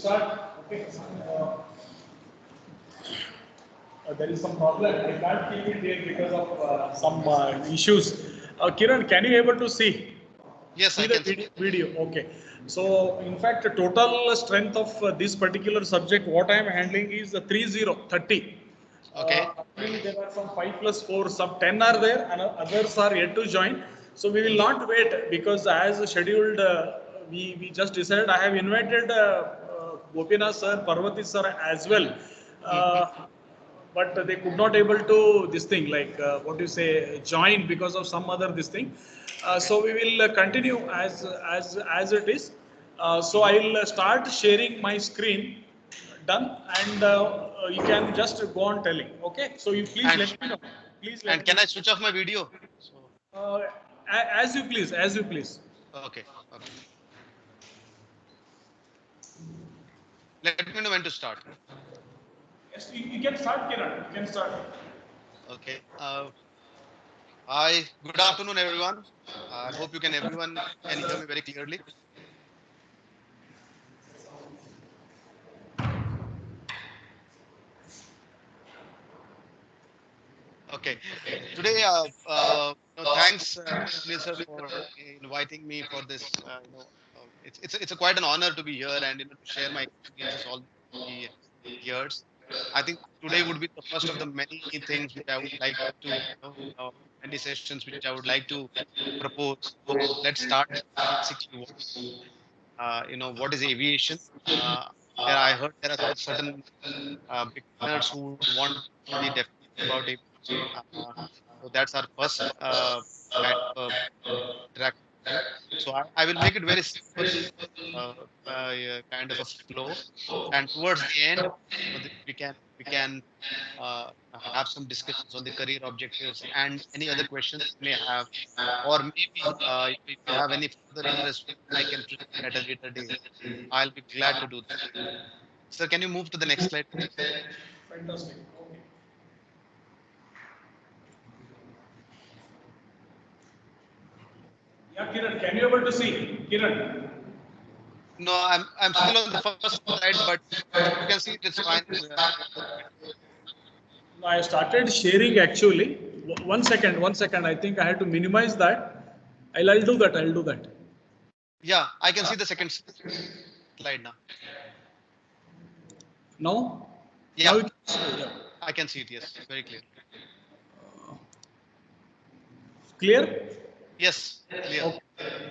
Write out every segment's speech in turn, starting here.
start. Okay. There is some problem. I can't keep it here because of some issues. Kiran, can you able to see? Yes, See I the can see. video. Okay. So, in fact, the total strength of this particular subject, what I am handling is 30. Okay. Actually, there are some 5 plus 4, some 10 are there, and others are yet to join. So, we will not wait because as scheduled, we just decided. I have invited Gopinath sir, Parvati sir as well. Uh, but they could not able to this thing like what you say join because of some other this thing. So we will continue as it is. So I will start sharing my screen. Done, and you can just go on telling. Okay. So you please And let me know. Please and let me can I know. switch off my video? So As you please. As you please. okay. Okay. Let me know when to start. Yes, you can start, Kiran. You can start. Okay. Hi. Good afternoon, everyone. I hope everyone can hear me very clearly. Okay. Today, thanks, Sunil sir, for inviting me for this. It's a quite an honor to be here and to share my experiences all the years. I think today would be the first of the many things which I would like to, many sessions which I would like to propose. And let's start basically what is aviation. There I heard there are certain beginners who would want the definition about aviation. So that's our first kind of interaction with you. So I will make it very simple, kind of a flow, and towards the end, we can have some discussions on the career objectives and any other questions you may have, or maybe if you have any further interest, I can present at a later date. I'll be glad to do that. Sir, can you move to the next slide, please? Fantastic. Okay. Yeah, Kiran, can you able to see? Kiran. No, I'm still on the first slide, but if you can see it, it's fine. No, I started sharing actually. 1 second, 1 second. I think I had to minimize that. I'll do that. I'll do that. Yeah, I can see the second slide now. Now? Yeah, Now you can see. Yeah. I can see it. Yes, very clear. Clear? Yes, clear. Okay.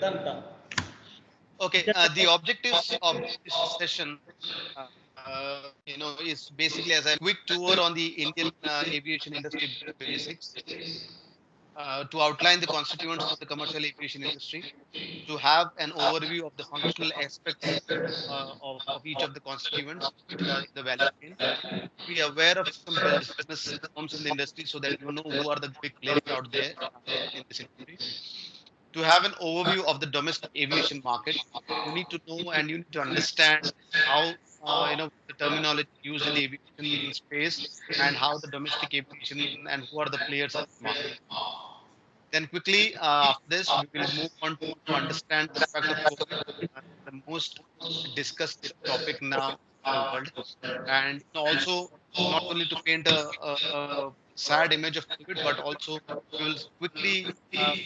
Done, done. You Okay, can the objectives of this session, is basically as a quick tour on the Indian aviation industry basics, to outline the constituents of the commercial aviation industry, to have an overview of the functional aspects of each of the constituents in the value chain, to be aware of some business norms in the industry so that you know who are the big players out there in this industry, to have an overview of the domestic aviation market. You need to know and you need to understand how the terminology used in the aviation space and how the domestic aviation and who are the players in the market. Then quickly after this, we will move on to understand the impact of COVID, the most discussed topic now in the world, and also not only to paint a sad image of COVID, but also we will quickly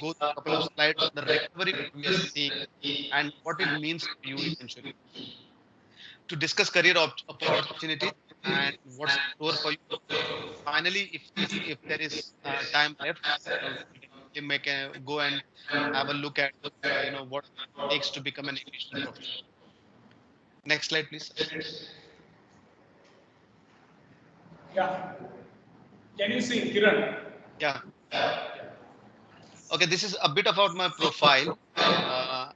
go through a couple of slides on the recovery that we are seeing and what it means for you eventually. To discuss career opportunities and what's in store for you. Finally, if there is time left, we can make go and have a look at what it takes to become an aviation professional. Next slide, please. Yeah. Can you see, Kiran? Yeah. Okay, this is a bit about my profile. Uh,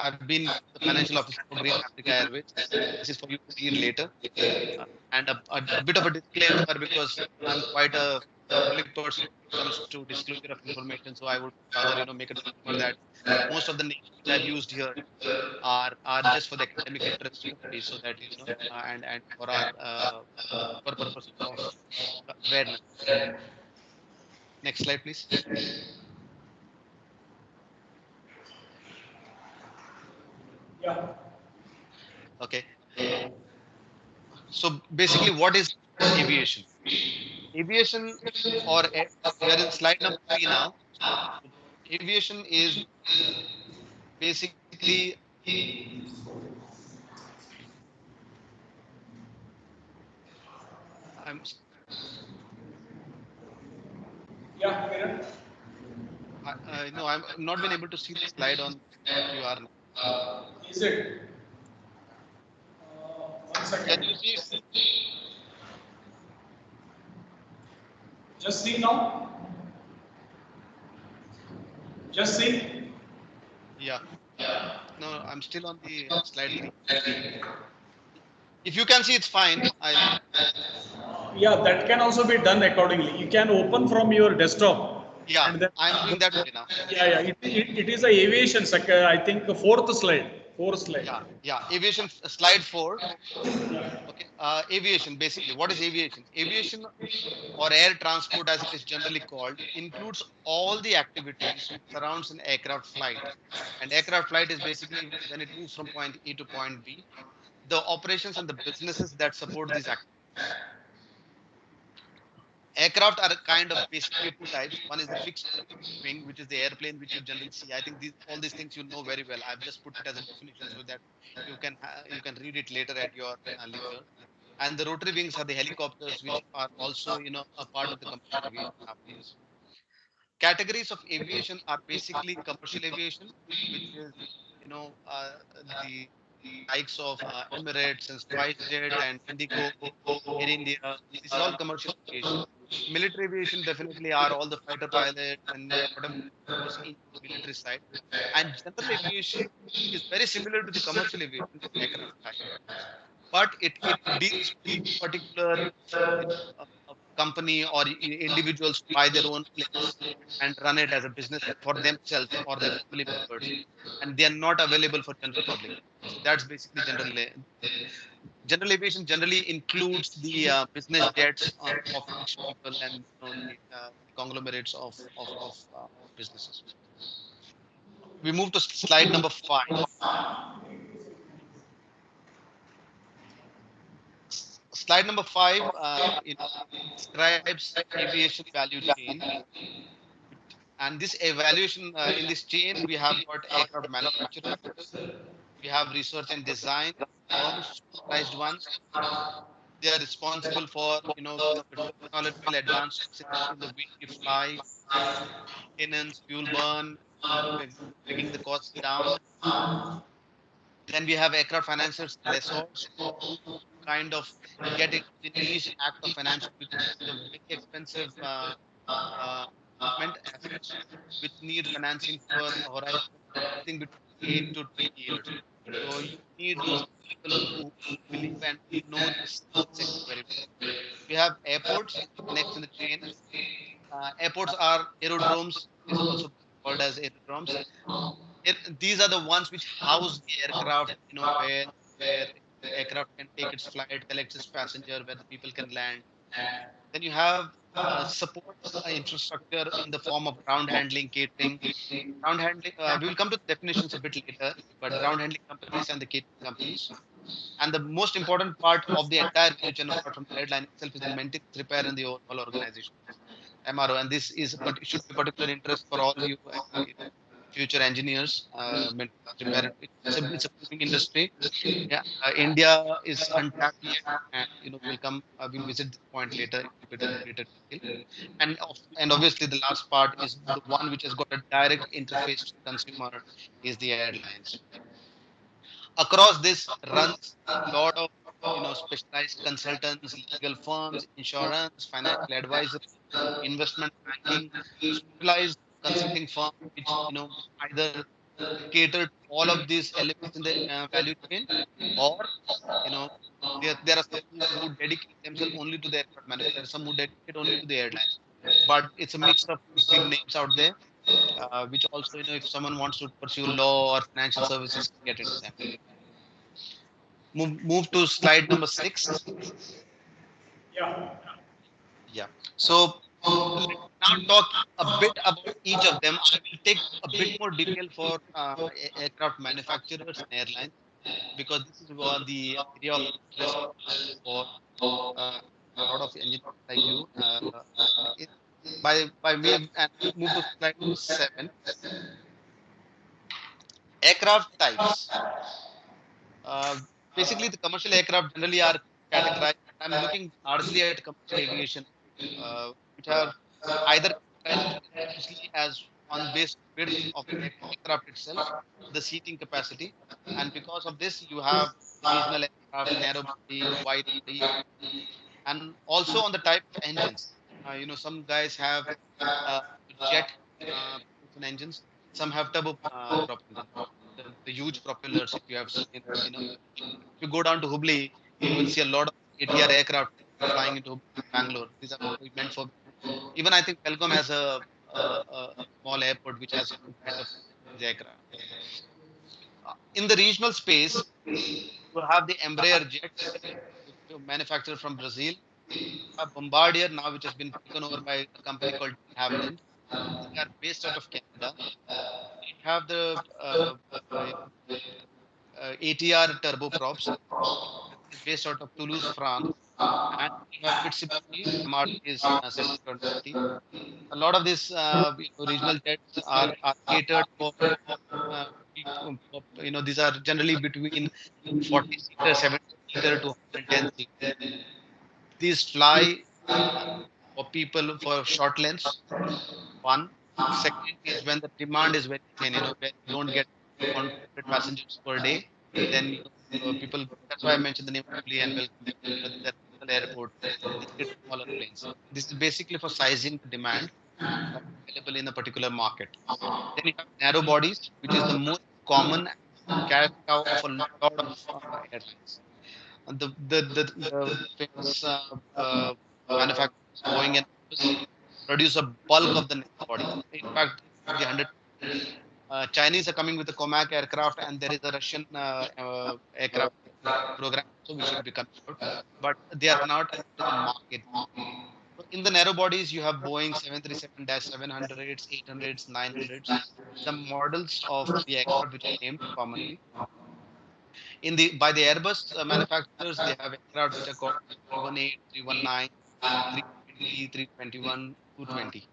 I've been the financial officer for Green Africa Airways. This is for you to read later. And a bit of a disclaimer because I'm quite a public person when it comes to disclosure of information. So I would rather make a disclaimer that most of the names which I've used here are just for the academic interest only, so that and for our for purpose of awareness. Next slide, please. Yeah. Okay. So basically, what is aviation? Aviation, we are in slide number 3 now. Aviation is basically, I'm Yeah, Kiran. no, I'm not been able to see the slide on what you are now. Is it? 1 second. Can you see? Just see now. Just see. Yeah. No, I'm still on the slide 3. If you can see, it's fine. Yeah, that can also be done accordingly. You can open from your desktop Yeah, and then. I'm doing that only now. Yeah, yeah. It is a aviation sector. I think fourth slide. Fourth slide. Yeah, yeah. Aviation, slide 4. Okay. Aviation, basically, what is aviation? Aviation, or air transport as it is generally called, includes all the activities which surrounds an aircraft flight. And aircraft flight is basically when it moves from point A to point B, the operations and the businesses that support these activities. Aircraft are kind of basically two types. One is the fixed wing, which is the airplane which you generally see. I think all these things you know very well. I've just put it as a definition so that you can read it later at your leisure. And the rotary wings are the helicopters, which are also a part of the commercial aviation nowadays. Categories of aviation are basically commercial aviation, which is the likes of Emirates and SpiceJet and Indigo, Air India. This is all commercial aviation. Military aviation definitely are all the fighter pilots and whatever goes in military side. And general aviation is very similar to the commercial aviation aircraft type, but it deals with particular company or individuals who buy their own planes and run it as a business for themselves or their family members, and they are not available for general public. So that's basically general aviation generally includes the business jets of rich people and the conglomerates of businesses. We move to slide number 5. Slide number 5 describes aviation value chain. And this evaluation in this chain, we have got aircraft manufacturers, we have research and design firms, specialized ones. They are responsible for technological advancements in the way we fly, maintenance, fuel burn, bringing the costs down. Then we have aircraft financiers, lessors, who kind of get into the niche act of financing, which is a very expensive equipment assets, which need financing for a horizon anything between 8 to 10 years. So you need people who believe and who know this sector very well. We have airports next in the chain. Airports are aerodromes, is also called as aerodromes. These are the ones which house the aircraft, where aircraft can take its flight, collect its passenger, where the people can land. Then you have support infrastructure in the form of ground handling, catering. Ground handling, we will come to the definitions a bit later, but ground handling companies and the catering companies. And the most important part of the entire value chain, apart from the airline itself, is the maintenance, repair, and the overall organization, MRO. And this is, but it should be particular interest for all you future engineers. Maintenance, repair. It's a booming industry. Yeah, India is untapped yet, and we'll come. We'll visit this point later in a bit greater detail. And obviously the last part is the one which has got a direct interface to the consumer, is the airlines. Across this runs a lot of specialized consultants, legal firms, insurance, financial advisory, investment banking, specialized consulting firms, which either cater to all of these elements in the value chain, or you know there are some who dedicate themselves only to the aircraft manufacturer, some who dedicate only to the airlines. But it's a mix of big names out there, which also, if someone wants to pursue law or financial services, can get into them. Move to slide number 6. Yeah. Yeah. So let's now talk a bit about each of them. I will take a bit more detail for aircraft manufacturers and airlines. because this is the area of interest for uh, a lot of engineers like you. It, by way of, and move to slide number 7. Aircraft types. Uh, Basically, the commercial aircraft generally are categorized. I'm looking largely at commercial aviation, which are either categorized essentially as on base width of the aircraft itself, the seating capacity, and because of this, you have regional aircraft, narrow body, wide body, and also on the type of engines. Some guys have uh, jet propulsion engines. Some have turbo propulsion. The huge propellers, if you have seen, if you go down to Hubli, you will see a lot of ATR aircraft flying into Bangalore. These are meant for, even I think Belgaum has a small airport which has some kind of aircraft. In the regional space, you have the Embraer jets, which are manufactured from Brazil. A Bombardier now, which has been taken over by a company called de Havilland. They are based out of Canada. We have the ATR turboprops, is based out of Toulouse, France, and we have Mitsubishi MRT's 620. A lot of these regional jets are catered for. These are generally between 40 seater, 70 seater to 110 seater. These fly uh, for people for short lengths. One. Second is when the demand is very thin, when you don't get 100 passengers per day, then people. That's why I mentioned the name of Lee and Welcome. These are regional airport. They get smaller planes. This is basically for sizing the demand available in a particular market. Then you have narrow bodies, which is the most common cash cow of a lot of airlines. And the famous manufacturers, Boeing and Airbus, produce a bulk of the narrow body. In fact, the 100 Chinese are coming with the Comac aircraft, and there is a Russian aircraft program also which should be coming out, but they are not into the market. So in the narrow bodies, you have Boeing 737-700s, 800s, 900s, the models of the aircraft which are named commonly. By the Airbus manufacturers, they have aircraft which are called 318, 319, 320, 321, 220.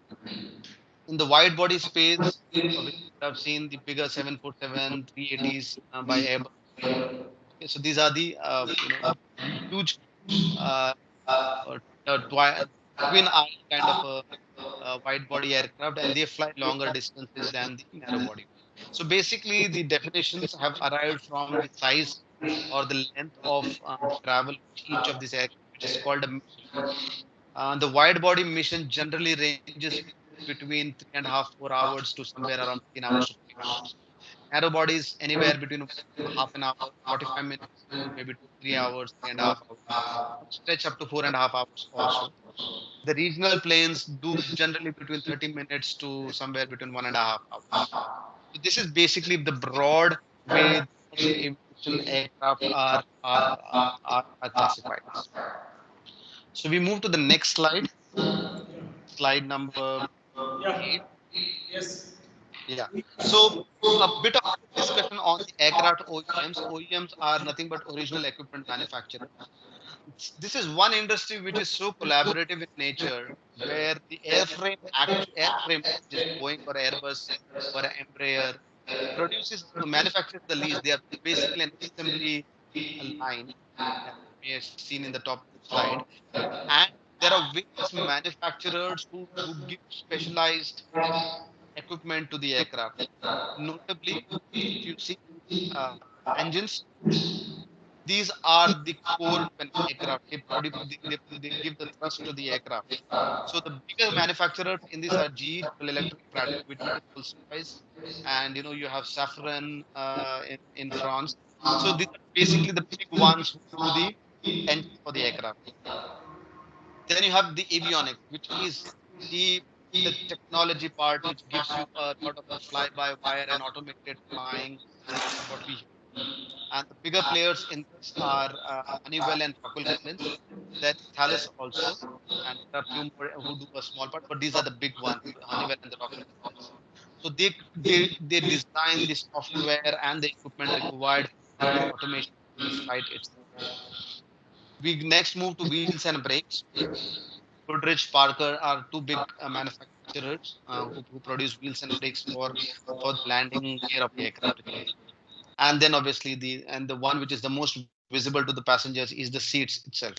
In the wide body space, which you have seen the bigger 747, 380s by Airbus. Okay, so these are the huge uh, twin aisle kind of wide body aircraft, and they fly longer distances than the narrow body. So basically, the definitions have arrived from the size or the length of travel which each of these aircraft, which is called a mission. The wide body mission generally ranges between 3.5-4 hours to somewhere around 15 hours to 5 hours. Narrow bodies anywhere between half an hour, 45 minutes to maybe 3 hours, 3.5 hours. Stretch up to 4.5 hours also. The regional planes do generally between 30 minutes to somewhere between 1.5 hours. So this is basically the broad way the commercial aviation aircraft are classified. So we move to the next slide, slide number Yeah. 8. Yes. Yeah. So a bit of discussion on the aircraft OEMs. OEMs are nothing but original equipment manufacturers. This is one industry which is so collaborative in nature, where the airframe, which is Boeing or Airbus or Embraer, manufactures the least. They are basically an assembly line, as we have seen in the top slide, and there are various manufacturers who give specialized equipment to the aircraft. Notably, if you see uh, engines, these are the core to an aircraft. They give the thrust to the aircraft. So the bigger manufacturers in this are GE, General Electric, Pratt & Whitney, Rolls-Royce, and you have Safran in France. So these are basically the big ones who do the engines for the aircraft. Then you have the avionics, which is the the technology part, which gives you a lot of fly-by-wire and automated flying, what we hear. And the bigger players in this are Honeywell and Rockwell Collins. Then Thales also, and there are a few more who do a small part, but these are the big ones, the Honeywell and the Rockwell Collins. So they design the software and the equipment required automation in the flight itself. We next move to wheels and brakes. Goodrich, Parker are two big manufacturers who produce wheels and brakes for the landing gear of the aircraft itself. And then obviously the one which is the most visible to the passengers is the seats itself.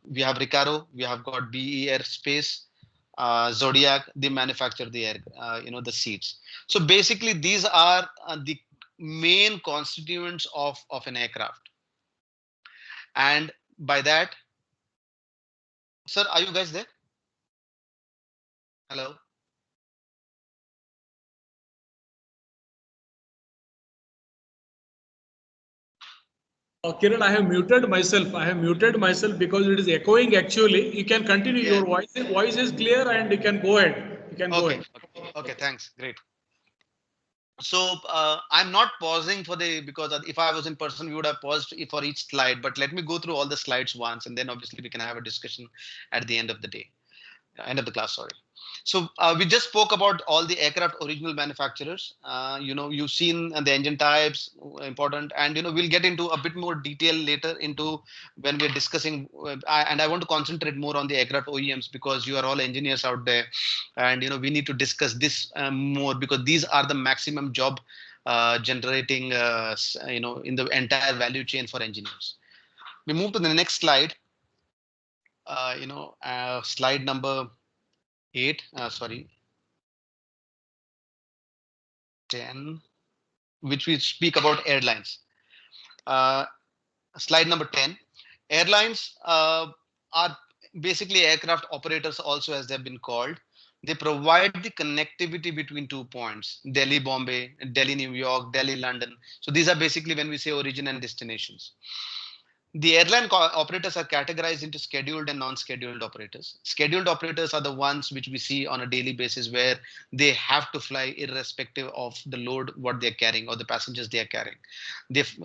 We have Recaro, we have got BE Aerospace, Zodiac. They manufacture the the seats. So basically, these are the main constituents of an aircraft. And by that, sir, are you guys there? Hello. Kiran, I have muted myself. I have muted myself because it is echoing actually. You can continue. Yeah. Your voice is clear and you can go ahead. You can go Okay. ahead. Okay. Thanks. Great. So I'm not pausing for the because if I was in person, we would have paused for each slide. But let me go through all the slides once, and then obviously we can have a discussion at the end of the day, end of the class. Sorry. So we just spoke about all the aircraft original manufacturers. You've seen the engine types, important, and we'll get into a bit more detail later into when we're discussing. And I want to concentrate more on the aircraft OEMs because you are all engineers out there, and we need to discuss this more because these are the maximum job generating, in the entire value chain for engineers. We move to the next slide. Slide number 8. Sorry. 10, which we speak about airlines. Uh, Slide number 10. Airlines are basically aircraft operators also, as they've been called. They provide the connectivity between 2 points, Delhi, Bombay, Delhi, New York, Delhi, London. So these are basically when we say origin and destinations. The airline operators are categorized into scheduled and non-scheduled operators. Scheduled operators are the ones which we see on a daily basis where they have to fly irrespective of the load what they're carrying or the passengers they are carrying.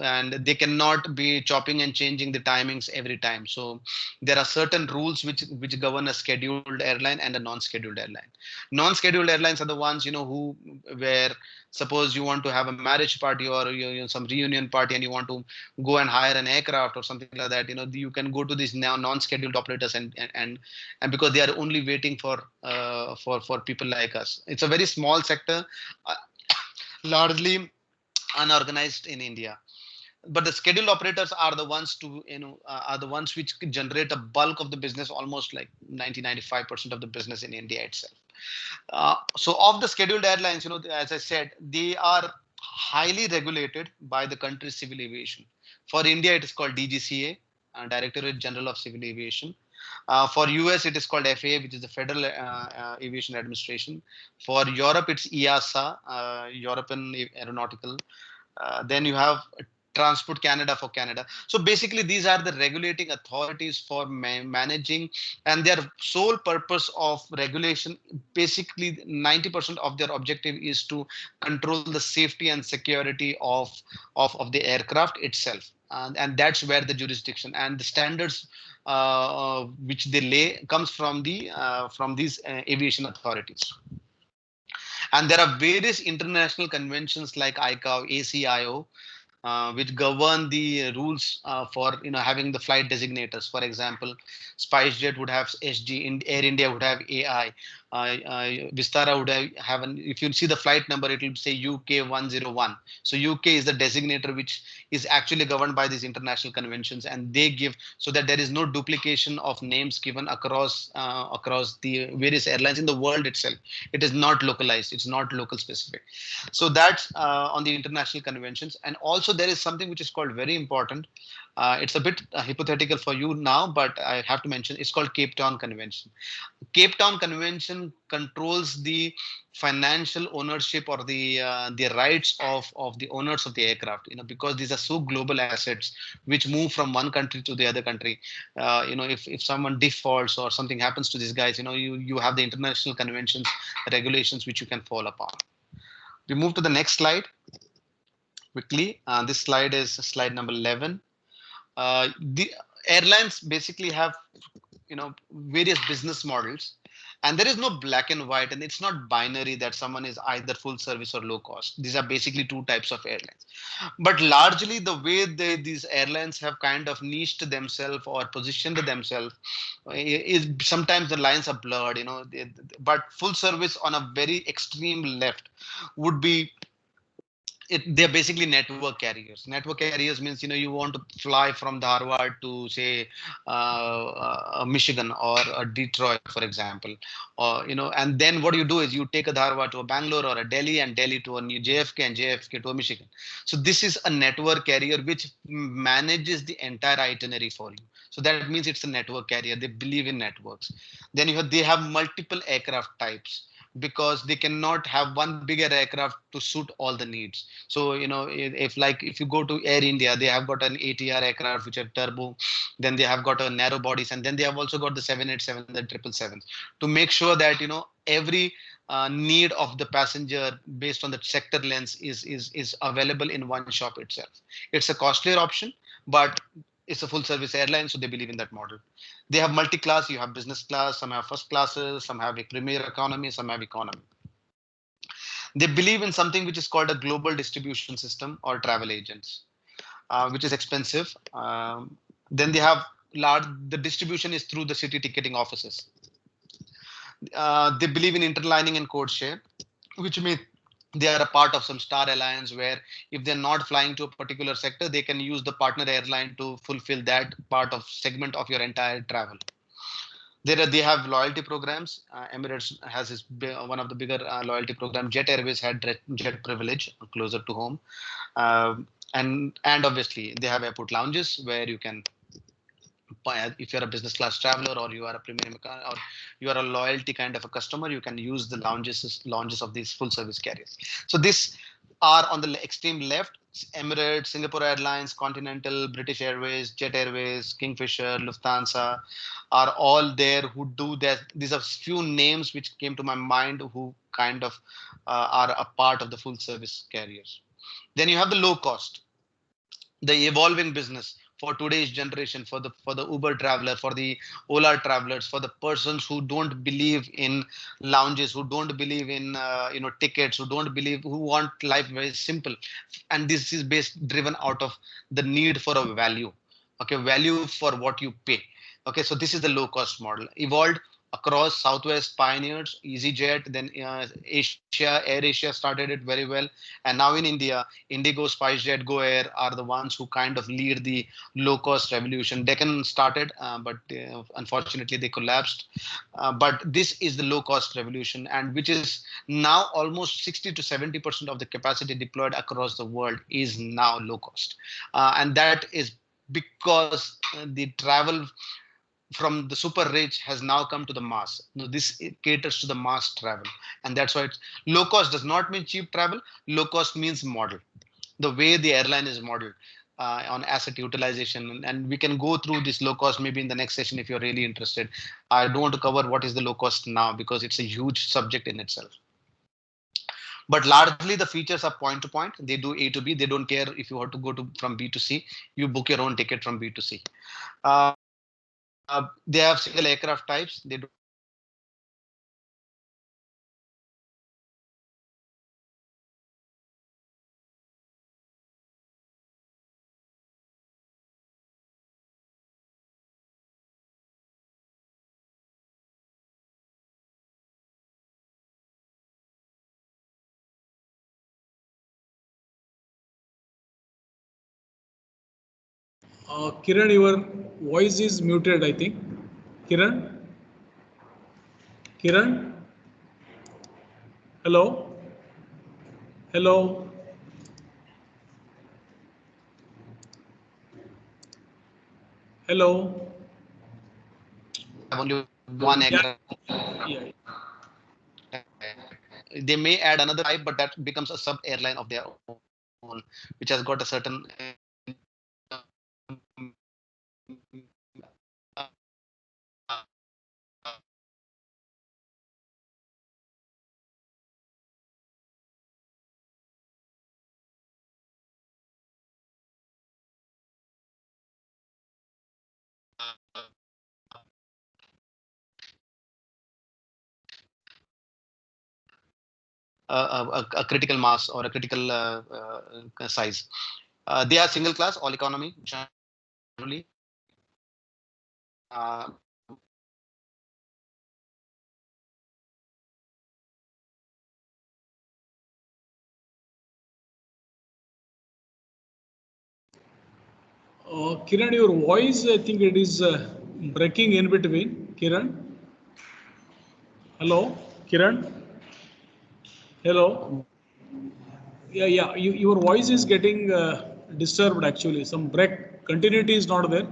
And they cannot be chopping and changing the timings every time. So there are certain rules which govern a scheduled airline and a non-scheduled airline. Non-scheduled airlines are the ones who where suppose you want to have a marriage party or some reunion party and you want to go and hire an aircraft or something like that, you can go to these now non-scheduled operators and because they are only waiting for people like us. It's a very small sector, uh, largely unorganized in India. But the scheduled operators are the ones are the ones which generate a bulk of the business, almost like 90-95% of the business in India itself. So of the scheduled airlines, as I said, they are highly regulated by the country's civil aviation. For India, it is called DGCA, Directorate General of Civil Aviation. For US, it is called FAA, which is the Federal Aviation Administration. For Europe, it's EASA, European Aeronautical. Then you have Transport Canada for Canada. So basically, these are the regulating authorities for managing, and their sole purpose of regulation, basically 90% of their objective is to control the safety and security of the aircraft itself. And that's where the jurisdiction and the standards which they lay comes from these aviation authorities. And there are various international conventions like ICAO, ACIO, which govern the rules for having the flight designators. For example, SpiceJet would have SG, Air India would have AI, Vistara would have if you see the flight number, it will say UK 101. So UK is the designator which is actually governed by these international conventions, and they give so that there is no duplication of names given across the various airlines in the world itself. It is not localized. It's not local specific. So that's on the international conventions. And also there is something which is called very important. It's a bit hypothetical for you now, but I have to mention it's called Cape Town Convention. Cape Town Convention controls the financial ownership or the rights of the owners of the aircraft. Because these are so global assets which move from one country to the other country. If someone defaults or something happens to these guys, you have the international conventions regulations which you can fall upon. We move to the next slide quickly. This slide is slide number 11. The airlines basically have various business models. And there is no black and white, and it's not binary that someone is either full service or low cost. These are basically two types of airlines. But largely the way these airlines have kind of niched themselves or positioned themselves is sometimes the lines are blurred, but full service on a very extreme left would be they're basically network carriers. Network carriers means you want to fly from Dharwad to say Michigan or Detroit, for example, or and then what you do is you take a Dharwad to a Bangalore or a Delhi, and Delhi to a new JFK, and JFK to a Michigan. So this is a network carrier which manages the entire itinerary for you. So that means it's a network carrier. They believe in networks. Then they have multiple aircraft types because they cannot have one bigger aircraft to suit all the needs. So if you go to Air India, they have got an ATR aircraft which have turbo, then they have got a narrow bodies, and then they have also got the 787, the 777, to make sure that every need of the passenger based on the sector length is available in one shop itself. It's a costlier option, but it's a full service airline, so they believe in that model. They have multi-class. You have business class, some have first classes, some have a premier economy, some have economy. They believe in something which is called a global distribution system or travel agents, which is expensive. Then they have the distribution is through the city ticketing offices. They believe in interlining and code share, which means they are a part of some star alliance where if they're not flying to a particular sector, they can use the partner airline to fulfill that part of segment of your entire travel. They have loyalty programs. Emirates has one of the bigger loyalty program. Jet Airways had jet privilege closer to home, and obviously they have airport lounges where you can buy, if you're a business class traveler or you are a premium or you are a loyalty kind of a customer, you can use the lounges of these full service carriers. So these are on the extreme left: Emirates, Singapore Airlines, Continental, British Airways, Jet Airways, Kingfisher, Lufthansa are all there who do that. These are few names which came to my mind who kind of are a part of the full service carriers. Then you have the low cost, the evolving business for today's generation, for the Uber traveler, for the Ola travelers, for the persons who don't believe in lounges, who don't believe in tickets, who want life very simple. And this is driven out of the need for a value. Okay, value for what you pay. Okay, so this is the low cost model evolved across Southwest pioneers, EasyJet, then Air Asia started it very well, and now in India, Indigo, SpiceJet, Go Air are the ones who kind of lead the low cost revolution. Deccan started, but unfortunately they collapsed. But this is the low cost revolution, and which is now almost 60 to 70% of the capacity deployed across the world is now low cost, and that is because the travel from the super rich has now come to the mass. This caters to the mass travel, and that's why it's low cost does not mean cheap travel. Low cost means model, the way the airline is modeled on asset utilization, and we can go through this low cost maybe in the next session if you're really interested. I don't want to cover what is the low cost now because it's a huge subject in itself. But largely the features are point to point. They do A to B. They don't care if you want to go to from B to C. You book your own ticket from B to C. They have single aircraft types. They do Kiran, your voice is muted, I think. Kiran? Kiran? Hello? Hello? Hello? have only one Yeah. aircraft. Yeah. They may add another type, but that becomes a sub airline of their own, which has got a certain a critical mass or a critical size. They are single class, all economy generally. Kiran, your voice, I think it is breaking in between. Kiran? Hello? Kiran? Hello? Yeah. Your voice is getting disturbed actually. Some break, continuity is not there.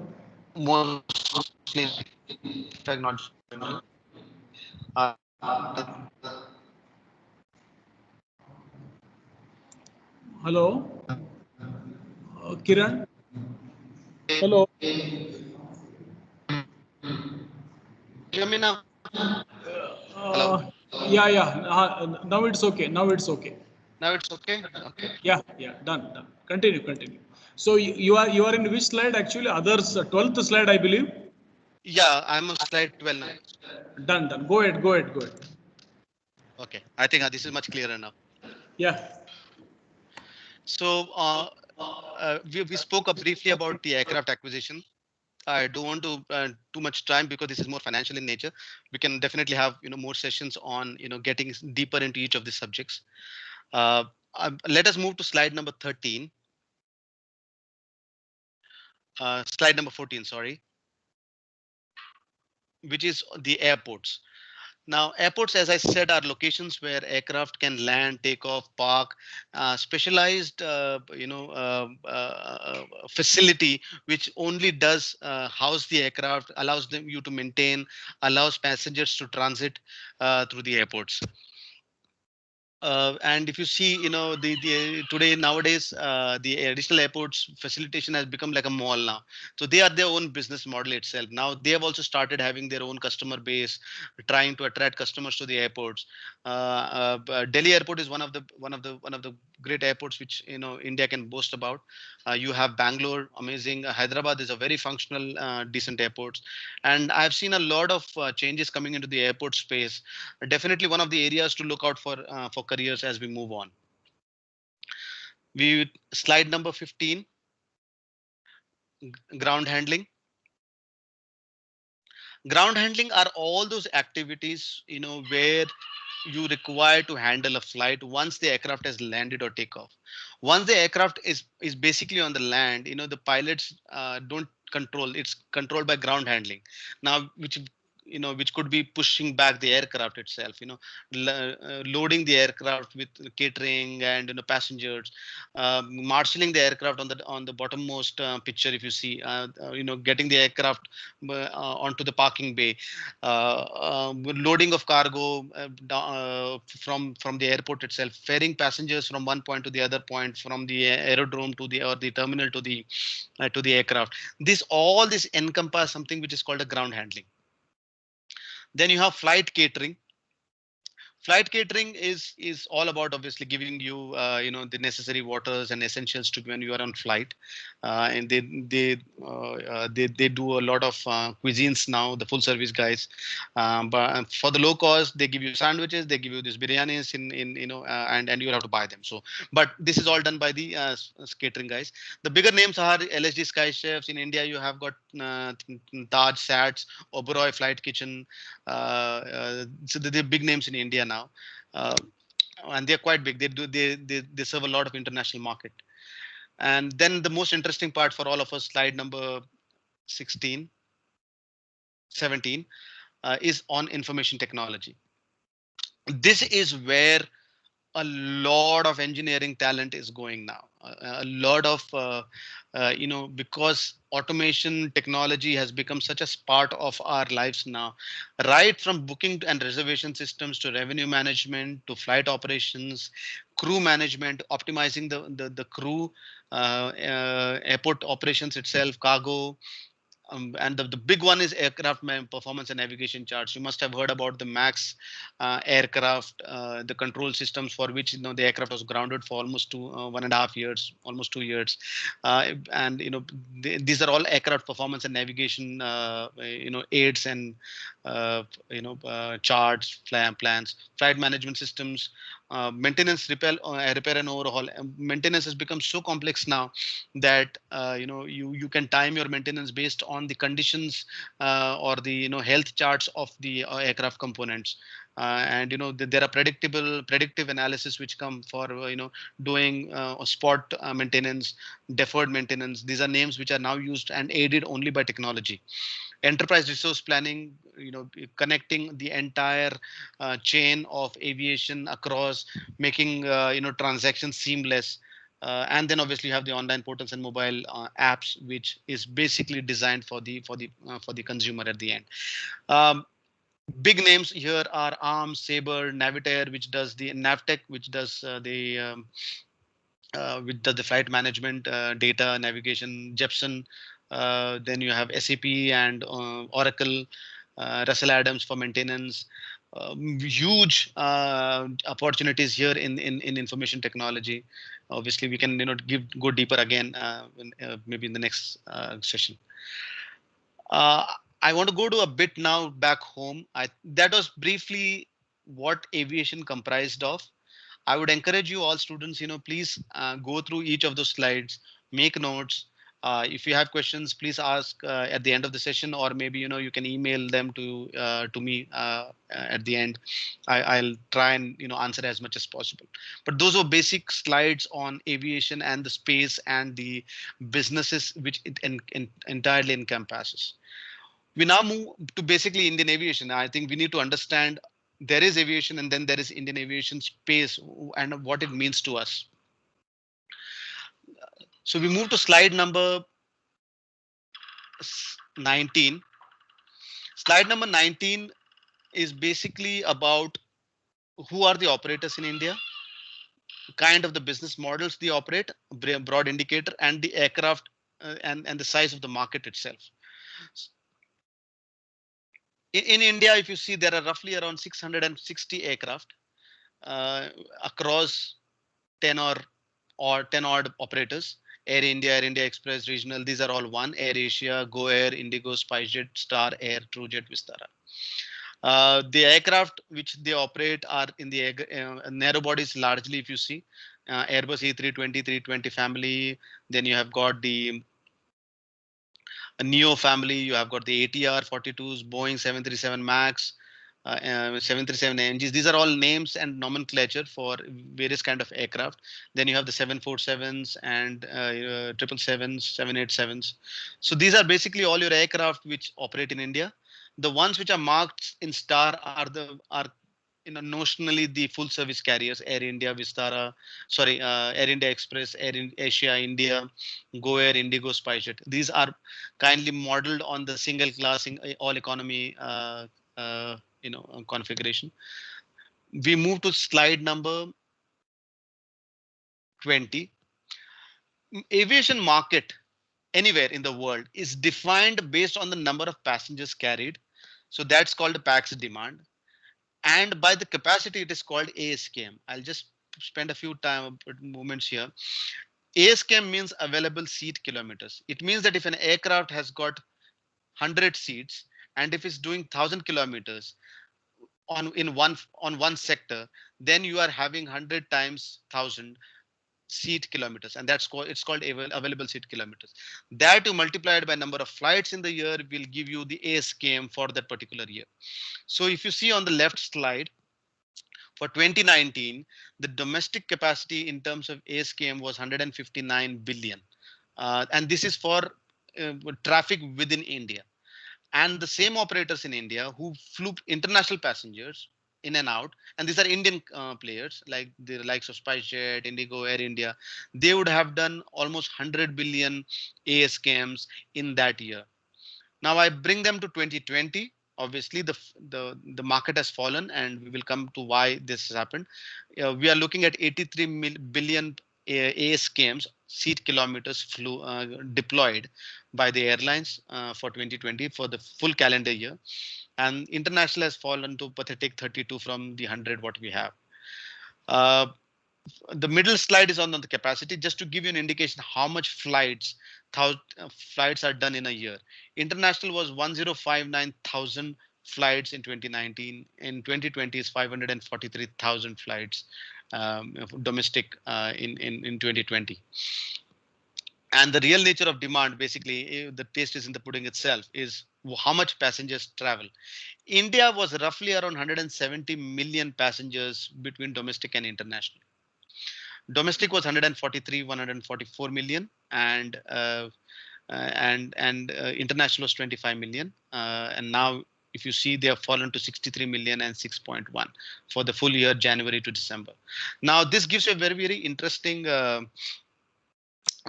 Mostly not general. Uh, Hello? Kiran? Hello? hear me now? Hello. Uh, yeah. Now it's okay. Now it's okay. Now it's okay. Okay. Yeah. Done. Continue. So you are in which slide actually? Others 12th slide, I believe. Yeah, I'm on slide 12 now. Done. Go ahead. Okay. I think this is much clearer now. Yeah. So we spoke up briefly about the aircraft acquisition. I don't want to too much time because this is more financial in nature. We can definitely have more sessions on getting deeper into each of these subjects. Let us move to slide number 13. Slide number 14, sorry, which is the airports. Now, airports, as I said, are locations where aircraft can land, take off, park. Specialized, facility which only does house the aircraft, allows them you to maintain, allows passengers to transit through the airports. And if you see, the today nowadays, the additional airports facilitation has become like a mall now. So they are their own business model itself. Now they have also started having their own customer base, trying to attract customers to the airports. Delhi Airport is one of the great airports which India can boast about. You have Bangalore, amazing. Hyderabad is a very functional, decent airports, and I've seen a lot of changes coming into the airport space. Definitely one of the areas to look out for careers as we move on. We slide number 15, ground handling. Ground handling are all those activities where you require to handle a flight once the aircraft has landed or take off. Once the aircraft is basically on the land, the pilots don't control. It's controlled by ground handling now, which could be pushing back the aircraft itself, loading the aircraft with catering and passengers, marshalling the aircraft on the bottommost picture. If you see, getting the aircraft onto the parking bay, loading of cargo from the airport itself, ferrying passengers from one point to the other point, from the aerodrome to the terminal to the aircraft. All this encompass something which is called a ground handling. Then you have flight catering. Flight catering is all about obviously giving you the necessary waters and essentials to when you are on flight, and they do a lot of cuisines now, the full service guys. But for the low cost, they give you sandwiches, they give you these biryanis in and you'll have to buy them. So but this is all done by the catering guys. The bigger names are LSG Sky Chefs. In India you have got Taj Sats, Oberoi Flight Kitchen. So they're big names in India now, uh, and they're quite big. They serve a lot of international market. And then the most interesting part for all of us, slide number 16, 17, is on information technology. This is where a lot of engineering talent is going now. A lot of because automation technology has become such a part of our lives now, right from booking and reservation systems to revenue management to flight operations, crew management, optimizing the crew, airport operations itself, cargo. And the big one is aircraft performance and navigation charts. You must have heard about the MAX aircraft, the control systems for which the aircraft was grounded for almost 1.5 years, almost 2 years, and these are all aircraft performance and navigation aids and charts, plans, flight management systems, repair and overhaul. Maintenance has become so complex now that you can time your maintenance based on the conditions or the health charts of the aircraft components. And there are predictive analysis which come for doing spot maintenance, deferred maintenance. These are names which are now used and aided only by technology. Enterprise resource planning, connecting the entire chain of aviation across, making transactions seamless. And then obviously you have the online portals and mobile apps, which is basically designed for the consumer at the end. um, Big names here are ARM, Sabre, Navitaire, which does the Navtech, which does the flight management, data navigation. Jepson, then you have SAP and Oracle, Russell Adams for maintenance. Huge opportunities here in information technology. Obviously, we can go deeper again maybe in the next session. Uh, I want to go to a bit now back home. That was briefly what aviation comprised of. I would encourage you all students, please go through each of those slides, make notes. If you have questions, please ask at the end of the session, or maybe you can email them to me at the end. I'll try and answer as much as possible. But those are basic slides on aviation and the space and the businesses which it entirely encompasses. We now move to basically Indian aviation. I think we need to understand there is aviation and then there is Indian aviation space and what it means to us. So we move to slide number 19. Slide number 19 is basically about who are the operators in India, kind of the business models they operate, broad indicator, and the aircraft and the size of the market itself. In India, if you see, there are roughly around 660 aircraft across 10 or 10 odd operators. Air India, Air India Express, Regional, these are all one. Air Asia, Go Air, Indigo, SpiceJet, Star Air, TrueJet, Vistara. The aircraft which they operate are in the narrow bodies largely, if you see. Airbus A320, 320 family. Then you have got the Neo family, you have got the ATR 42s, Boeing 737 MAX, 737 NGs. These are all names and nomenclature for various kind of aircraft. Then you have the 747s and 777s, 787s. So these are basically all your aircraft which operate in India. The ones which are marked in star are notionally the full service carriers: Air India, Air India Express, Asia India, Go Air, Indigo, SpiceJet. These are kindly modeled on the single class all economy configuration. We move to slide number 20. Aviation market anywhere in the world is defined based on the number of passengers carried. So that's called the pax demand. And by the capacity, it is called ASKM. I'll just spend a few moments here. ASKM means available seat kilometers. It means that if an aircraft has got 100 seats and if it's doing 1,000 kilometers on one sector, then you are having 100 times 1,000 seat kilometers, and it's called available seat kilometers. That you multiply it by number of flights in the year will give you the ASKM for that particular year. So if you see on the left slide, for 2019, the domestic capacity in terms of ASKM was 159 billion. And this is for traffic within India. And the same operators in India who flew international passengers in and out, and these are Indian players like the likes of SpiceJet, Indigo, Air India, they would have done almost 100 billion ASKMs in that year. Now I bring them to 2020. Obviously, the market has fallen, and we will come to why this has happened. We are looking at 83 billion ASKMs, seat kilometers deployed by the airlines for 2020 for the full calendar year, and international has fallen to pathetic 32 from the 100 what we have. The middle slide is on the capacity, just to give you an indication how much flights are done in a year. International was 1,059,000 flights in 2019. In 2020 is 543,000 flights. domestic in 2020. And the real nature of demand, basically, the taste is in the pudding itself, is how much passengers travel. India was roughly around 170 million passengers between domestic and international. Domestic was 143, 144 million, and international was 25 million. And now, if you see, they have fallen to 63 million and 6.1 for the full year, January to December. Now, this gives you a very, very interesting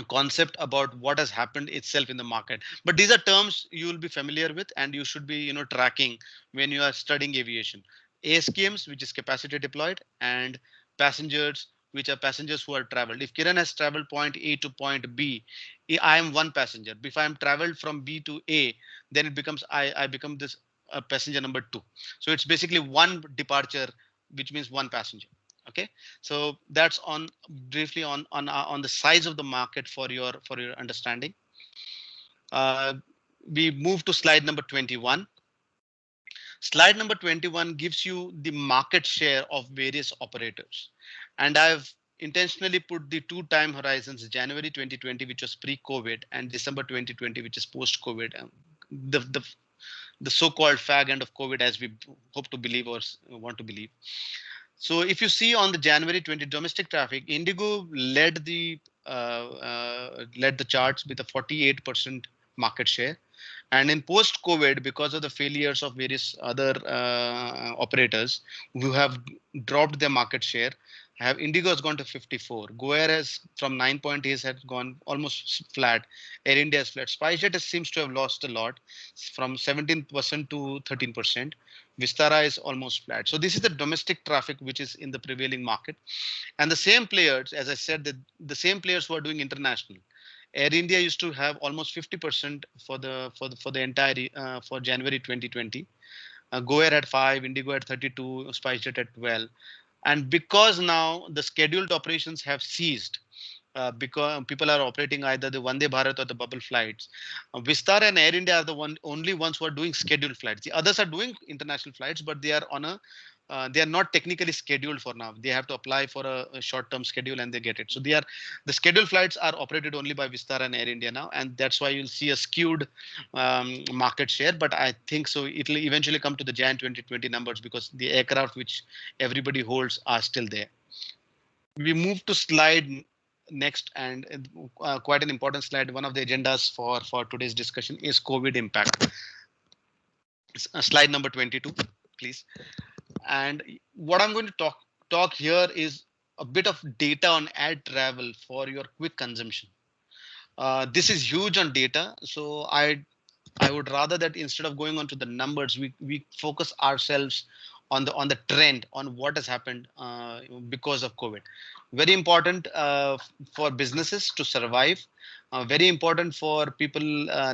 concept about what has happened itself in the market. But these are terms you will be familiar with, and you should be, tracking when you are studying aviation. ASKMs, which is capacity deployed, and passengers, which are passengers who are traveled. If Kiran has traveled point A to point B, I am one passenger. If I am traveled from B to A, then it becomes I become this passenger number 2. So it's basically one departure, which means one passenger. Okay, so that's on briefly on the size of the market for your understanding. We move to slide number 21. Slide number 21 gives you the market share of various operators, and I've intentionally put the 2 time horizons: January 2020, which was pre-COVID, and December 2020, which is post-COVID. The so-called fag end of COVID, as we hope to believe or want to believe. So if you see on the January 20 domestic traffic, Indigo led the charts with a 48% market share. And in post-COVID, because of the failures of various other operators who have dropped their market share, Indigo has gone to 54. GoAir has from 9.8 has gone almost flat. Air India is flat. SpiceJet seems to have lost a lot, from 17% to 13%. Vistara is almost flat. So this is the domestic traffic which is in the prevailing market. And the same players, as I said, the same players who are doing international. Air India used to have almost 50% for the entire for January 2020. GoAir at 5, Indigo at 32, SpiceJet at 12. And because now the scheduled operations have ceased, because people are operating either the Vande Bharat or the bubble flights, Vistara and Air India are the only ones who are doing scheduled flights. The others are doing international flights, but they are on a they are not technically scheduled for now. They have to apply for a short-term schedule and they get it. So the scheduled flights are operated only by Vistara and Air India now, and that's why you'll see a skewed market share. But I think so it'll eventually come to the Jan 2020 numbers, because the aircraft which everybody holds are still there. We move to slide next, and quite an important slide. One of the agendas for today's discussion is COVID impact. Slide number 22, please. And what I'm going to talk here is a bit of data on air travel for your quick consumption. This is huge on data, so I would rather that instead of going on to the numbers, we focus ourselves on the trend, on what has happened because of COVID. Very important for businesses to survive. Very important for people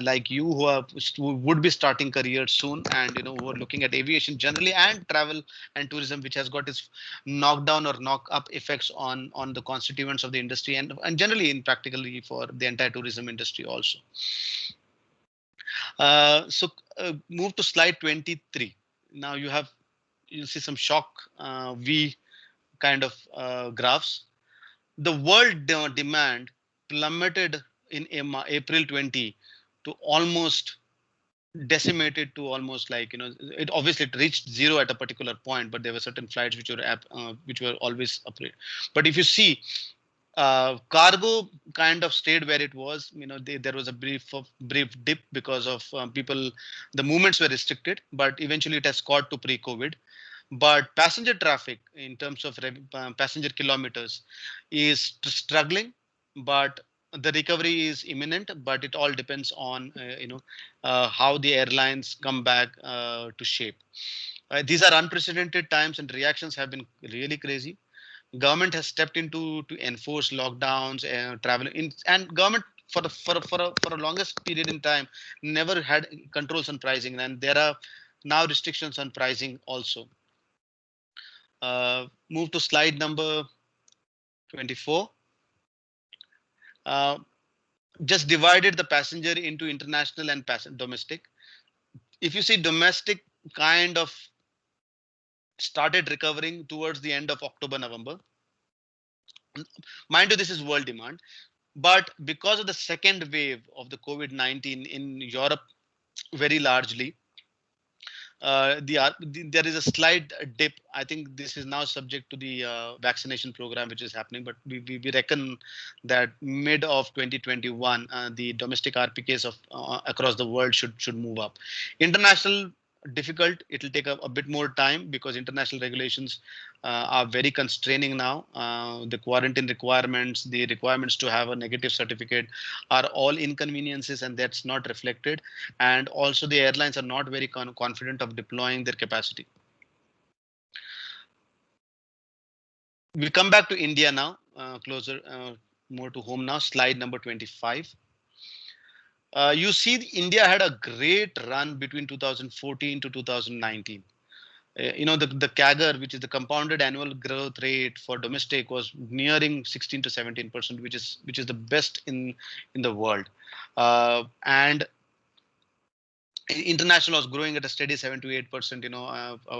like you who would be starting careers soon, and who are looking at aviation generally and travel and tourism, which has got its knockdown or knock up effects on the constituents of the industry, and generally in practically for the entire tourism industry also. Move to slide 23. Now you'll see some shock V kind of graphs. The world demand plummeted in April 20 to almost decimated to almost it obviously it reached zero at a particular point, but there were certain flights which were always operated. But if you see, cargo kind of stayed where it was. There was a brief dip because of people. The movements were restricted, but eventually it has caught to pre-COVID. But passenger traffic in terms of passenger kilometers is struggling, but the recovery is imminent. But it all depends on how the airlines come back to shape. These are unprecedented times, and reactions have been really crazy. Government has stepped into to enforce lockdowns and travel and government for a longest period in time never had controls on pricing, and there are now restrictions on pricing also. Move to slide number 24. Just divided the passenger into international and domestic. If you see, domestic kind of started recovering towards the end of October, November. Mind you, this is world demand, but because of the second wave of the COVID-19 in Europe, very largely, there is a slight dip. I think this is now subject to the vaccination program which is happening, but we reckon that mid of 2021, the domestic RPKs of across the world should move up. International, difficult. It will take a bit more time because international regulations are very constraining now. The quarantine requirements, the requirements to have a negative certificate are all inconveniences, and that's not reflected. And also the airlines are not very confident of deploying their capacity. We come back to India now, closer, more to home now, slide number 25. You see, India had a great run between 2014 to 2019. The CAGR, which is the compounded annual growth rate for domestic, was nearing 16 to 17%, which is the best in the world. And international was growing at a steady 7 to 8%,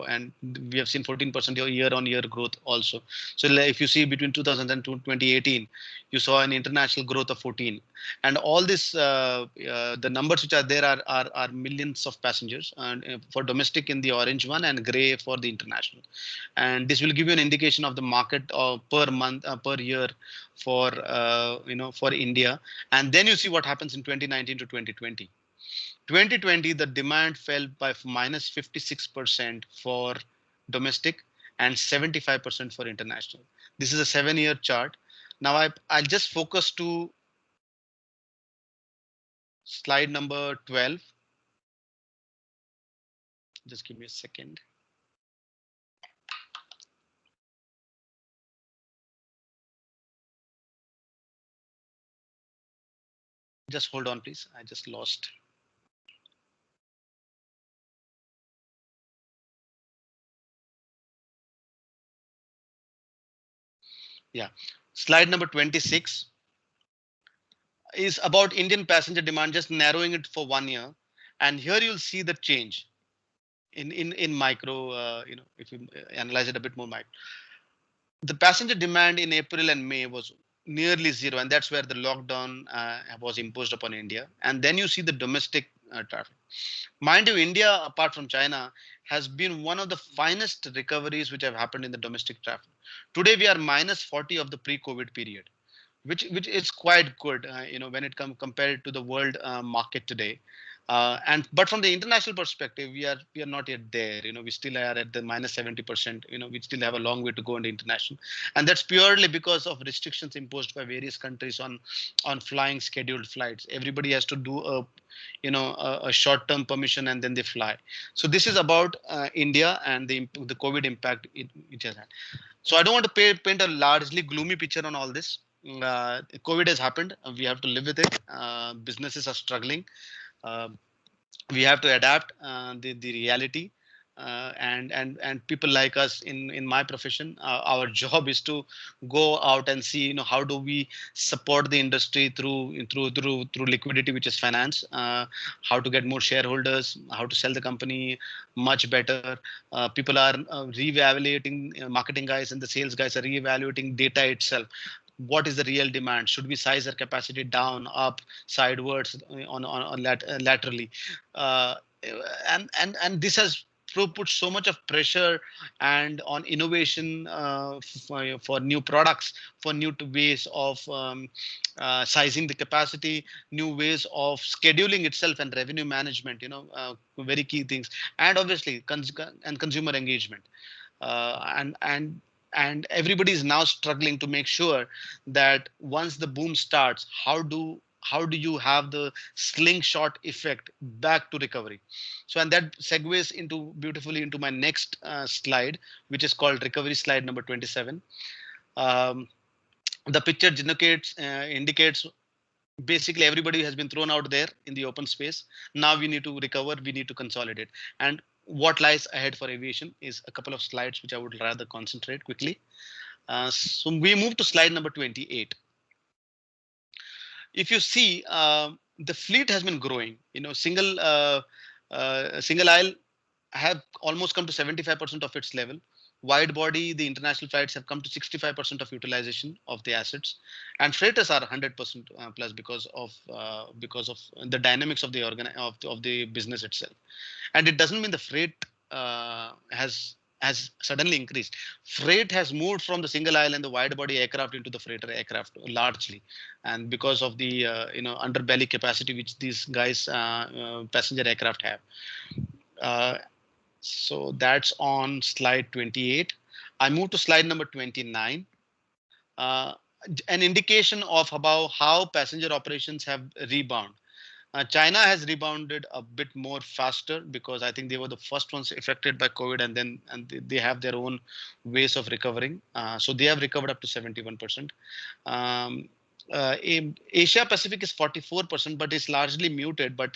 and we have seen 14% year-on-year growth also. So if you see between 2000 and 2018, you saw an international growth of 14, and all this, the numbers which are there are millions of passengers, and for domestic in the orange one and gray for the international, and this will give you an indication of the market per month, per year for for India, and then you see what happens in 2019 to 2020. 2020, the demand fell by minus 56% for domestic and 75% for international. This is a 7-year chart. Now I'll just focus to slide number 12. Just give me a second. Just hold on, please. I just lost. Yeah, slide number 26 is about Indian passenger demand, just narrowing it for 1 year. And here you'll see the change in micro, if you analyze it a bit more micro. The passenger demand in April and May was nearly zero, and that's where the lockdown was imposed upon India. And then you see the domestic traffic. Mind you, India, apart from China, has been one of the finest recoveries which have happened in the domestic traffic. Today, we are minus 40 of the pre-COVID period, which is quite good, when it compared to the world market today. But from the international perspective, we are not yet there. We still are at the minus 70%. We still have a long way to go in the international, and that's purely because of restrictions imposed by various countries on flying scheduled flights. Everybody has to do a short-term permission and then they fly. So this is about India and the COVID impact it has had. So I don't want to paint a largely gloomy picture on all this. COVID has happened. We have to live with it. Businesses are struggling. We have to adapt the reality, and people like us in my profession, our job is to go out and see how do we support the industry through liquidity, which is finance, how to get more shareholders, how to sell the company much better. People are reevaluating, marketing guys and the sales guys are reevaluating data itself. What is the real demand? Should we size our capacity down, up, sideways, laterally? And this has put so much of pressure and on innovation for new products, for new ways of sizing the capacity, new ways of scheduling itself and revenue management. Very key things, and obviously consumer engagement, and everybody is now struggling to make sure that once the boom starts, how do you have the slingshot effect back to recovery? So, and that segues beautifully into my next slide, which is called recovery slide number 27. The picture indicates basically everybody has been thrown out there in the open space. Now we need to recover, we need to consolidate. And what lies ahead for aviation is a couple of slides which I would rather concentrate quickly. So we move to slide number 28. If you see, the fleet has been growing. Single aisle have almost come to 75% of its level, Wide body, the international flights have come to 65% of utilization of the assets, and freighters are 100% plus because of the dynamics of the of the business itself. And it doesn't mean the freight has suddenly increased. Freight has moved from the single aisle and the wide body aircraft into the freighter aircraft largely, and because of the underbelly capacity which these guys passenger aircraft have. Uh, so that's on slide 28. I move to slide number 29. Uh, an indication of about how passenger operations have rebound. China has rebounded a bit more faster because I think they were the first ones affected by COVID, and then they have their own ways of recovering. So they have recovered up to 71%. Asia Pacific is 44%, but it's largely muted. But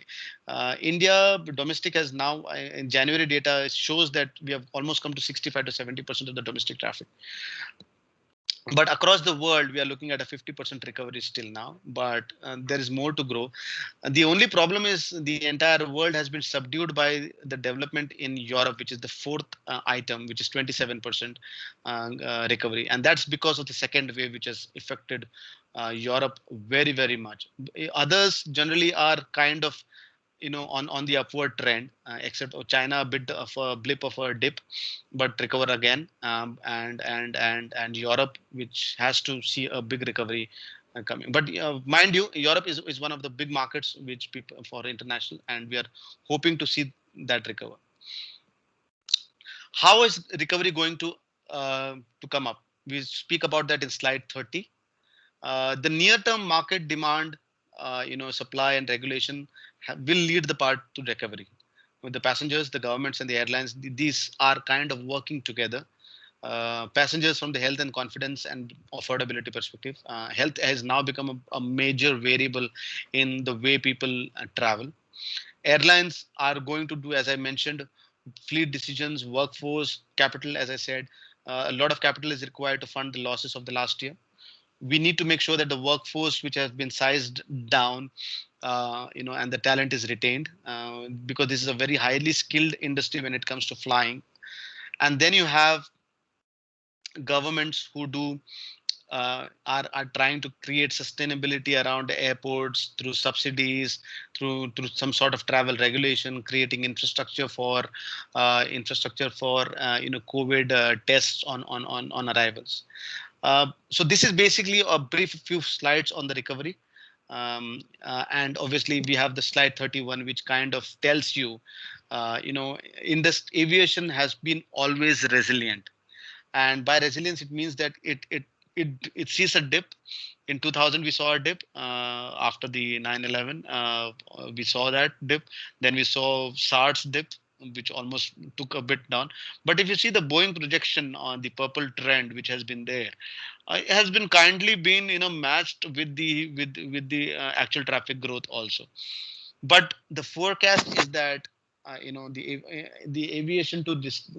India domestic has now, in January data shows that we have almost come to 65 to 70% of the domestic traffic. But across the world, we are looking at a 50% recovery still now, but there is more to grow. The only problem is the entire world has been subdued by the development in Europe, which is the fourth item, which is 27% recovery. And that's because of the second wave, which has affected Europe very, very much. Others generally are kind of on the upward trend, except China, a bit of a blip of a dip, but recover again, and Europe, which has to see a big recovery coming. But mind you, Europe is one of the big markets which people for international, and we are hoping to see that recover. How is recovery going to come up? We speak about that in slide 30. The near-term market demand, supply and regulation will lead the part to recovery. With the passengers, the governments, and the airlines, these are kind of working together. Passengers from the health and confidence and affordability perspective. Health has now become a major variable in the way people travel. Airlines are going to do, as I mentioned, fleet decisions, workforce, capital, as I said. A lot of capital is required to fund the losses of the last year. We need to make sure that the workforce, which has been sized down, and the talent is retained, because this is a very highly skilled industry when it comes to flying. And then you have governments who do are trying to create sustainability around airports through subsidies, through some sort of travel regulation, creating infrastructure for COVID tests on arrivals. So this is basically a brief few slides on the recovery. And obviously we have the slide 31, which kind of tells you, in this aviation has been always resilient. And by resilience, it means that it sees a dip. In 2000, we saw a dip after the 9/11. We saw that dip. Then we saw SARS dip, which almost took a bit down. But if you see the Boeing projection on the purple trend, which has been there, it has been kindly been matched with the actual traffic growth also. But the forecast is that the aviation to this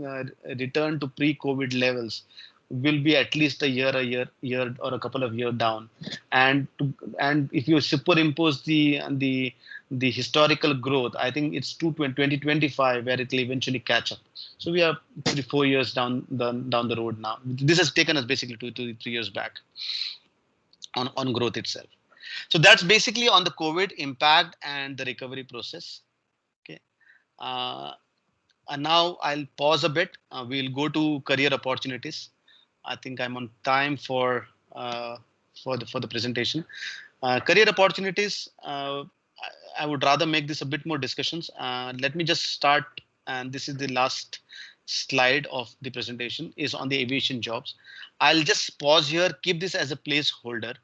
return to pre-COVID levels will be at least a year or a couple of years down. And if you superimpose the historical growth, I think it's 2025 where it will eventually catch up. So we are 3-4 years down the road now. This has taken us basically 2 to 3 years back on growth itself. So that's basically on the COVID impact and the recovery process. Okay. And now I'll pause a bit. We'll go to career opportunities. I think I'm on time for the presentation. Career opportunities. I would rather make this a bit more discussions. Let me just start, and this is the last slide of the presentation, is on the aviation jobs. I'll just pause here, keep this as a placeholder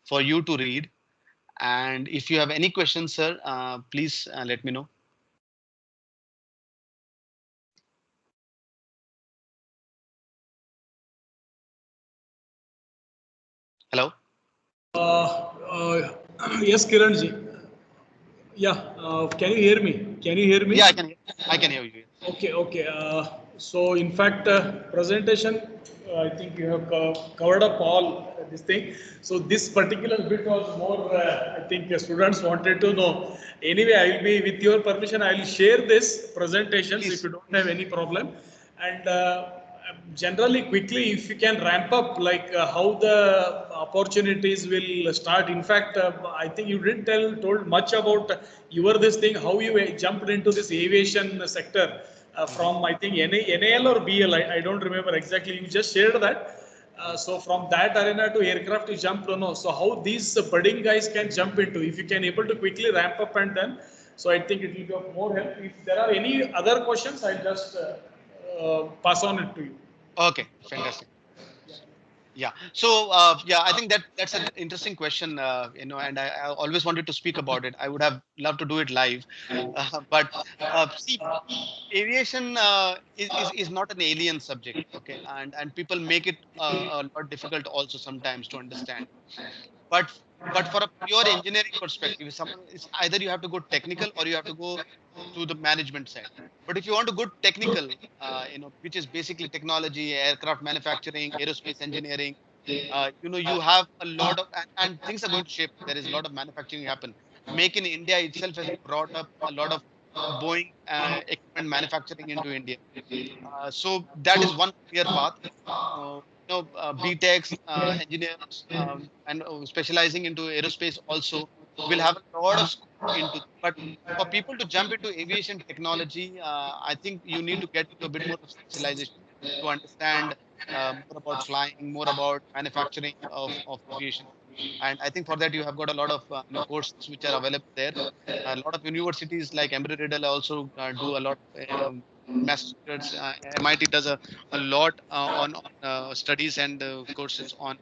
for you to read. And if you have any questions, sir, please let me know. Hello? Yes, Kiranji. Yeah, can you hear me? Can you hear me? Yeah, I can hear you. Okay. So in fact, presentation, I think you have covered up all this thing. So this particular bit was more, I think students wanted to know. Anyway, I will be, with your permission, I will share this presentation if you don't have any problem. And Generally, quickly, if you can ramp up, like how the opportunities will start. In fact, I think you didn't told much about your this thing, how you jumped into this aviation sector Mhm. from I think NAL or BL. I don't remember exactly. You just shared that. So from that arena to aircraft, you jump. No. So how these budding guys can jump into? If you can able to quickly ramp up and then, so I think it will be of more help. If there are any other questions, I'll just pass on it to you. Okay, fantastic. Yeah. So yeah, I think that's an interesting question, and I always wanted to speak about it. I would have loved to do it live, but see, aviation is not an alien subject, okay, and people make it a lot difficult also sometimes to understand. But for a pure engineering perspective, someone is either you have to go technical or you have to go to the management side. But if you want to go technical, which is basically technology, aircraft manufacturing, aerospace engineering, you have a lot of and things are going to shape. There is a lot of manufacturing happen. Make in India itself has brought up a lot of Boeing equipment manufacturing into India. So that is one clear path. BTechs, engineers, and specializing into aerospace also will have a lot of scope into. But for people to jump into aviation technology, I think you need to get into a bit more of specialization to understand more about flying, more about manufacturing of aviation. And I think for that you have got a lot of courses which are available there. A lot of universities like Embry-Riddle also do a lot of masters. MIT does a lot on studies and courses on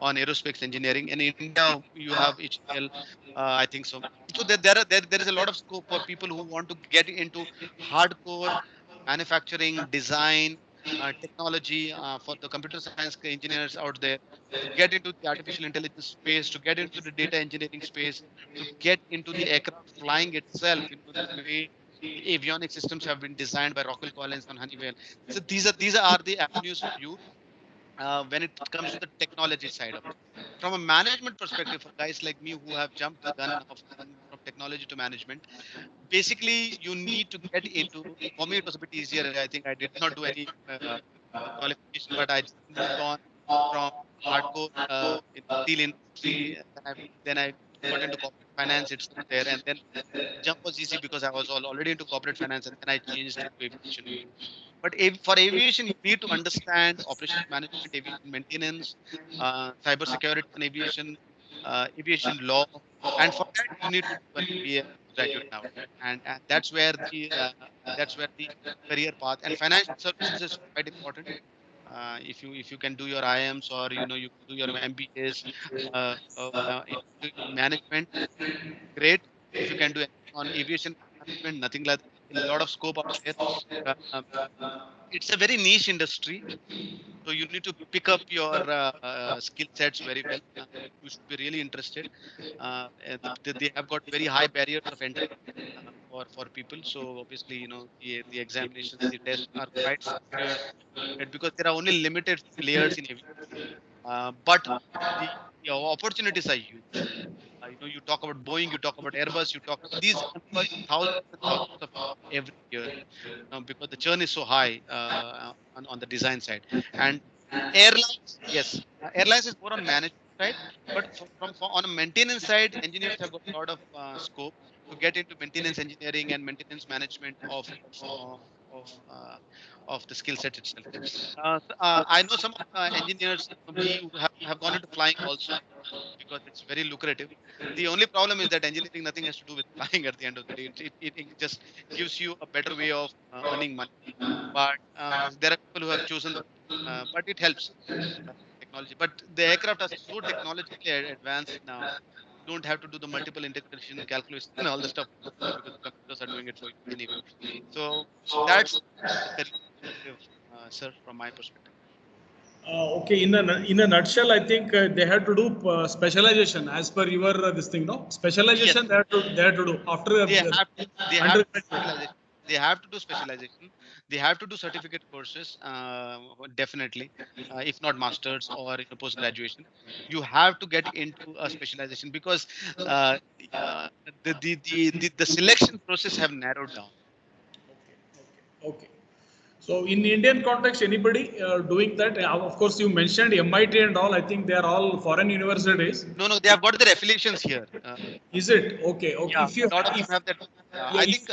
aerospace engineering. In India, you have HAL, I think so. So there is a lot of scope for people who want to get into hardcore manufacturing, design, technology for the computer science engineers out there to get into the artificial intelligence space, to get into the data engineering space, to get into the aircraft flying itself. The way the avionic systems have been designed by Rockwell Collins and Honeywell. So these are the avenues for you when it comes to the technology side of it. From a management perspective, for guys like me who have jumped the gun now from technology to management, basically you need to get into. For me, it was a bit easier. I think I did not do any qualification, but I just moved on from hardcore steel industry. Then I got into corporate finance itself there, and then jump was easy because I was already into corporate finance, and then I changed into aviation. But for aviation, you need to understand operations management, aviation maintenance, cyber security on aviation, aviation law, and for that you need to do an MBA graduate now, and that's where the career path and financial services is quite important. If you can do your IMs or you can do your MBAs in management, great. If you can do anything on aviation management, nothing like a lot of scope out there. Um, it's a very niche industry, so you need to pick up your skill sets very well. You should be really interested. They have got very high barriers of entry for people. So obviously, the examinations, the tests are quite structured, right? Because there are only limited players in aviation. But the opportunities are huge. You talk about Boeing, you talk about Airbus, you talk these employ thousands and thousands of every year, because the churn is so high on the design side. And airlines, yes, airlines is more on management side, but on a maintenance side, engineers have got a lot of scope to get into maintenance engineering and maintenance management of the skill set itself. I know some engineers, me, who have gone into flying also because it's very lucrative. The only problem is that engineering nothing has to do with flying at the end of the day. It just gives you a better way of earning money. But there are people who have chosen, but it helps technology. But the aircraft are so technologically advanced now. You don't have to do the multiple integration calculation and all the stuff because the computers are doing it for you anyway. So that's the career perspective, sir, from my perspective. Okay, in a nutshell, I think they had to do specialization as per your this thing, no? Yes, Specialization they had to do after they have they have to do undergraduate. specialization. They have to do specialization. They have to do certificate courses, definitely, if not masters or post graduation. You have to get into a specialization because uh, uh, the selection process have narrowed down. Okay, okay, okay. So in Indian context, anybody doing that? Of course, you mentioned MIT and all. I think they are all foreign universities. No, they have got their affiliations here. Is it okay? Okay. Yeah, If you a lot of them if have that. yeah, I if think,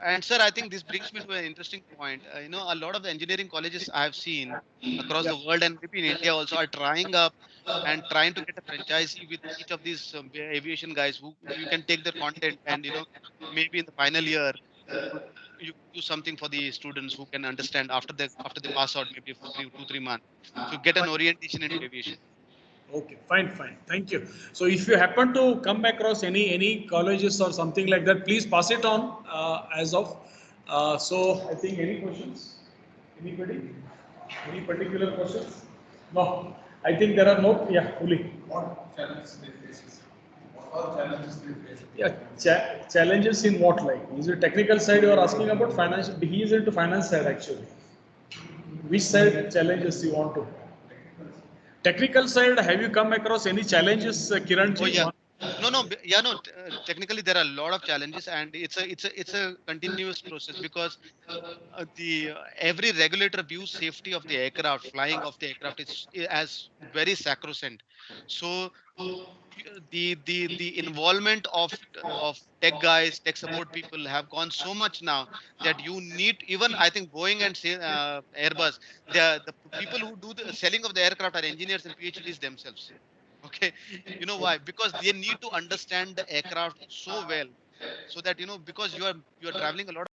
and sir, I think this brings me to an interesting point. A lot of the engineering colleges I have seen across yeah. the world and maybe in India also are trying up and trying to get a franchisee with each of these aviation guys who you can take their content and maybe in the final year you could you could do something for the students who can understand after they pass out maybe for 3 months to get an orientation into aviation. Okay, fine, fine. Thank you. So if you happen to come across any colleges or something like that, please pass it on as of. So I think any questions? Anybody? Any particular questions? No. I think there are no. Yeah, fully. What challenges they face? What are challenges they face? Yeah, challenges in what like? Is it technical side you are asking about? Finance? He is into finance side actually. Which side challenges you want to? Technical side, have you come across any challenges, Oh Kiranji? yeah. No, yeah, no. Technically, there are a lot of challenges, and it's a continuous process because the every regulator views safety of the aircraft, flying of the aircraft is as very sacrosanct. So the involvement of tech guys, tech support people have gone so much now that you need even I think Boeing and say Airbus, the people who do the selling of the aircraft are engineers and PhDs themselves. Okay, you know why? Because they need to understand the aircraft so well, so that because you are traveling a lot